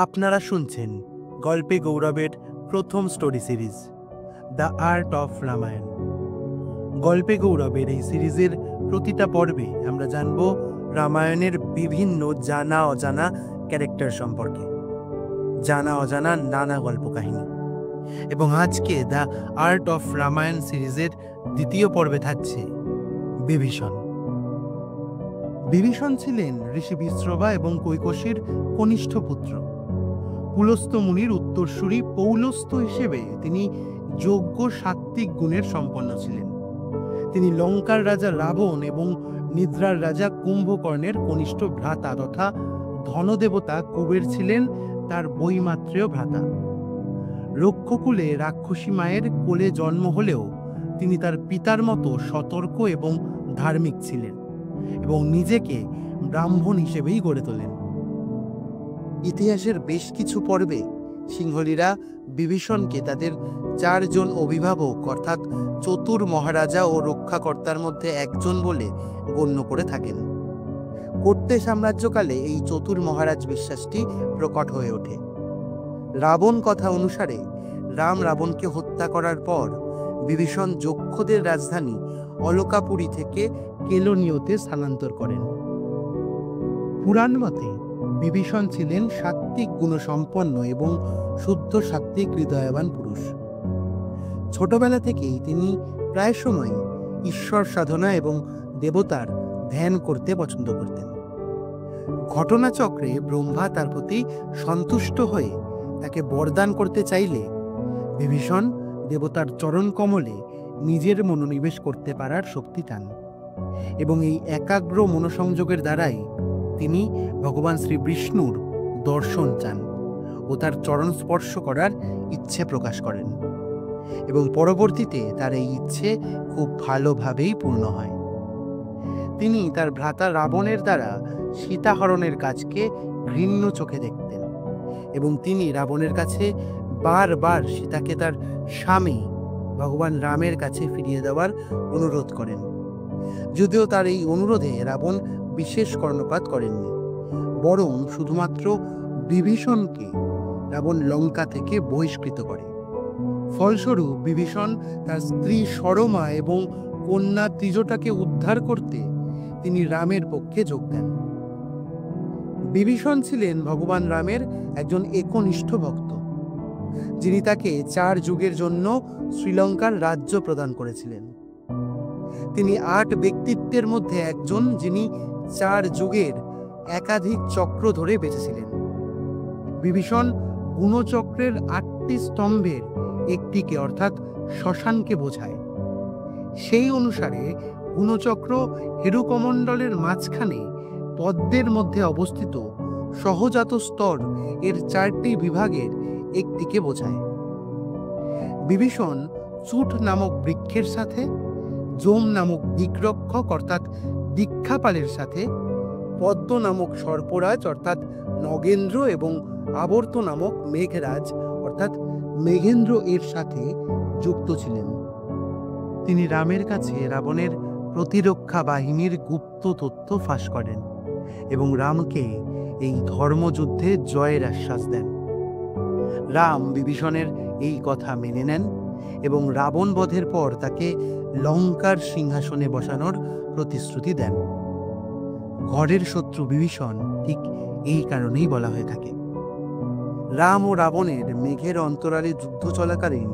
আপনারা শুনছেন গল্পে গৌরবের প্রথম story series the art of Ramayana. গল্পে গৌরবের এই সিরিজের প্রতিটা পর্বে আমরা জানব রামায়ণের বিভিন্ন জানা অজানা ক্যারেক্টার সম্পর্কে, জানা অজানা নানা গল্প কাহিনী। এবং আজকে দ্য আর্ট অফ রামায়ণ সিরিজের দ্বিতীয় পর্বে থাকছে বিভীষণ। বিভীষণ ছিলেন ঋষি বিশ্রবা এবং কৈকসীর কনিষ্ঠ পুত্র। পুলস্ত মুনির উত্তরসূরি পৌলস্ত হিসেবে তিনি যোগ্য সাত্ত্বিক গুণের সম্পন্ন ছিলেন। তিনি লঙ্কার রাজা রাবণ এবং নিদ্রার রাজা কুম্ভকর্ণের কনিষ্ঠ ভ্রাতা তথা ধনদেবতা কুবের ছিলেন তার বৈমাত্রেয় ভ্রাতা। রক্ষকুলে রাক্ষসী মায়ের কোলে জন্ম হলেও তিনি তার পিতার মতো সতর্ক এবং ধার্মিক ছিলেন এবং নিজেকে ব্রাহ্মণ হিসেবেই গড়ে তোলেন। ইতিহাসের বেশ কিছু পর্বে সিংহলীরা বিভীষণকে তাদের 4 জন অভিভাবক অর্থাৎ চতুর মহারাজা ও রক্ষাকর্তার মধ্যে একজন বলে গণ্য করে থাকেন। কর্তে সাম্রাজ্যকালে এই চতুর মহারাজ বিশ্বাসটি প্রকট হয়ে ওঠে। রাবণ কথা অনুসারে রাম রাবণকে হত্যা করার পর বিভীষণ যক্ষদের রাজধানী অলকাপুরী থেকে কেলনীয়তে স্থানান্তর করেন। পুরাণ মতে বিভীষণ ছিলেন সাত্ত্বিক গুণসম্পন্ন এবং শুদ্ধ সাত্ত্বিক হৃদয়বান পুরুষ। ছোটবেলা থেকেই তিনি প্রায় সময় ঈশ্বর সাধনা এবং দেবতার ধ্যান করতে পছন্দ করতেন। ঘটনাচক্রে ব্রহ্মা তার প্রতি সন্তুষ্ট হয়ে তাকে বরদান করতে চাইলে বিভীষণ দেবতার চরণ কমলে নিজের মনোনিবেশ করতে পারার শক্তি পান এবং এই একাগ্র মনোসংযোগের দ্বারাই তিনি ভগবান শ্রী বিষ্ণুর দর্শন চান ও তার চরণ স্পর্শ করার ইচ্ছে প্রকাশ করেন এবং পরবর্তীতে তার এই ইচ্ছে খুব ভালোভাবেই পূর্ণ হয়। তিনি তার ভ্রাতা রাবণের দ্বারা সীতাহরণের কাজকে ঘৃণ্য চোখে দেখতেন এবং তিনি রাবণের কাছে বারবার সীতাকে তার স্বামী ভগবান রামের কাছে ফিরিয়ে দেওয়ার অনুরোধ করেন। যদিও তার এই অনুরোধে রাবণ বিশেষ কর্ণপাত করেননি, বরং শুধুমাত্র বিভীষণকে রাবণ লঙ্কা থেকে বহিষ্কৃত করে। ফলস্বরূপ বিভীষণ তার স্ত্রী সরমা এবং কন্যা ত্রিজটাকে উদ্ধার করতে তিনি রামের পক্ষে যোগ দেন। বিভীষণ ছিলেন ভগবান রামের একজন একনিষ্ঠ ভক্ত, যিনি তাকে 4 যুগের জন্য শ্রীলঙ্কার রাজ্য প্রদান করেছিলেন। তিনি 8 ব্যক্তিত্বের মধ্যে একজন, যিনি 4 যুগের একাধিক চক্র ধরে বেঁচেছিলেন। বিভীষণ গুণচক্রের 8টি স্তম্ভের একটিকে অর্থাৎ শ্মশানকে বোঝায়। সেই অনুসারে গুণচক্র হেরুকমণ্ডলের মাঝখানে পদ্মের মধ্যে অবস্থিত সহজাত স্তর এর 4টি বিভাগের একটিকে বোঝায়। বিভীষণ চূট নামক বৃক্ষের সাথে, যম নামক দিকরক্ষক অর্থাৎ দীক্ষাপালের সাথে, পদ্ম নামক সর্পরাজ অর্থাৎ নগেন্দ্র এবং আবর্ত নামক মেঘরাজ অর্থাৎ মেঘেন্দ্র এর সাথে যুক্ত ছিলেন। তিনি রামের কাছে রাবণের প্রতিরক্ষা বাহিনীর গুপ্ত তথ্য ফাঁস করেন এবং রামকে এই ধর্মযুদ্ধে জয়ের আশ্বাস দেন। রাম বিভীষণের এই কথা মেনে নেন এবং রাবণ বধের পর তাকে লঙ্কার সিংহাসনে বসানোর প্রতিশ্রুতি দেন। ঘরের শত্রু বিভীষণ ঠিক এই কারণেই বলা হয়ে থাকে। রাম ও রাবণের মেঘের অন্তরালে যুদ্ধ চলাকালীন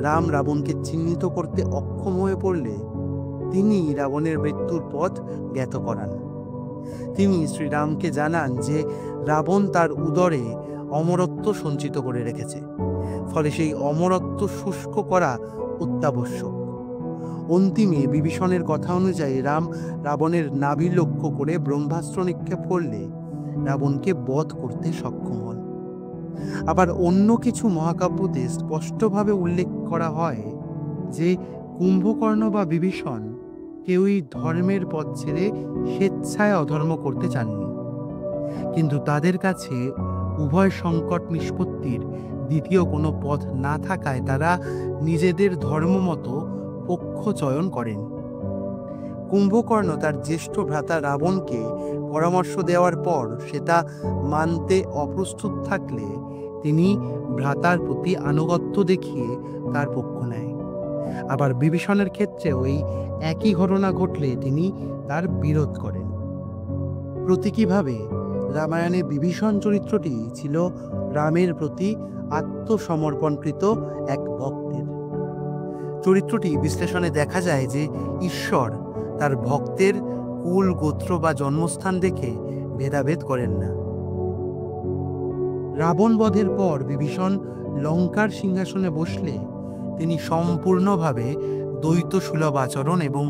রাম রাবণকে চিহ্নিত করতে অক্ষম হয়ে পড়লে তিনি রাবণের মৃত্যুর পথ জ্ঞাত করান। তিনি শ্রীরামকে জানান যে রাবণ তার উদরে অমরত্ব সঞ্চিত করে রেখেছে, ফলে সেই অমরত্ব শুষ্ক করা অত্যাবশ্যক। অন্তিমে বিভীষণের কথা অনুযায়ী রাম রাবণের নাভি লক্ষ্য করে ব্রহ্মাস্ত্র নিক্ষেপ করলে রাবণকে বধ করতে সক্ষম হন। আবার অন্য কিছু মহাকাব্যতে স্পষ্টভাবে উল্লেখ করা হয় যে কুম্ভকর্ণ বা বিভীষণ কেউই ধর্মের পথ ছেড়ে স্বেচ্ছায় অধর্ম করতে চাননি, কিন্তু তাদের কাছে উভয় সংকট নিষ্পত্তির দ্বিতীয় কোনো পথ না থাকায় তারা নিজেদের ধর্মমতো পক্ষ চয়ন করেন। কুম্ভকর্ণ তার জ্যেষ্ঠ ভ্রাতা রাবণকে পরামর্শ দেওয়ার পর সে তা মানতে অপ্রস্তুত থাকলে তিনি ভ্রাতার প্রতি আনুগত্য দেখিয়ে তার পক্ষ নেয়। আবার বিভীষণের ক্ষেত্রেও এই একই ঘটনা ঘটলে তিনি তার বিরোধ করেন। প্রতীকীভাবে রামায়ণে বিভীষণ চরিত্রটি ছিল রামের প্রতি আত্মসমর্পণকৃত এক ভক্তের। চরিত্রটি বিশ্লেষণে দেখা যায় যে ঈশ্বর তার ভক্তের কুল, গোত্র বা জন্মস্থান দেখে ভেদাভেদ করেন না। রাবণ বধের পর বিভীষণ লঙ্কার সিংহাসনে বসলে তিনি সম্পূর্ণভাবে দ্বৈত সুলভ আচরণ এবং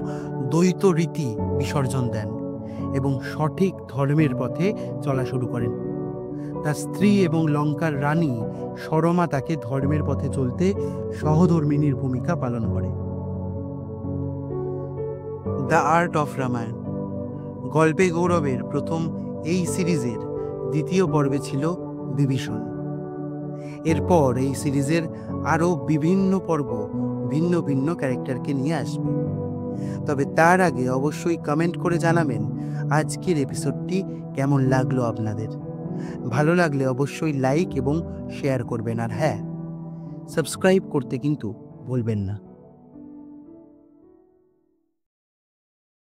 দ্বৈত রীতি বিসর্জন দেন এবং সঠিক ধর্মের পথে চলা শুরু করেন। তার স্ত্রী এবং লঙ্কার রানী সরমা তাকে ধর্মের পথে চলতে সহধর্মিণীর ভূমিকা পালন করে। দ্য আর্ট অফ রামায়ণ গল্পে গৌরবের প্রথম এই সিরিজের দ্বিতীয় পর্বে ছিল বিভীষণ। এরপর এই সিরিজের আরও বিভিন্ন পর্ব ভিন্ন ভিন্ন ক্যারেক্টারকে নিয়ে আসবে। তবে তার আগে অবশ্যই কমেন্ট করে জানাবেন আজকের এপিসোডটি কেমন লাগলো আপনাদের। ভালো লাগলে অবশ্যই লাইক এবং শেয়ার করবেন, আর হ্যাঁ, সাবস্ক্রাইব করতে কিন্তু ভুলবেন না।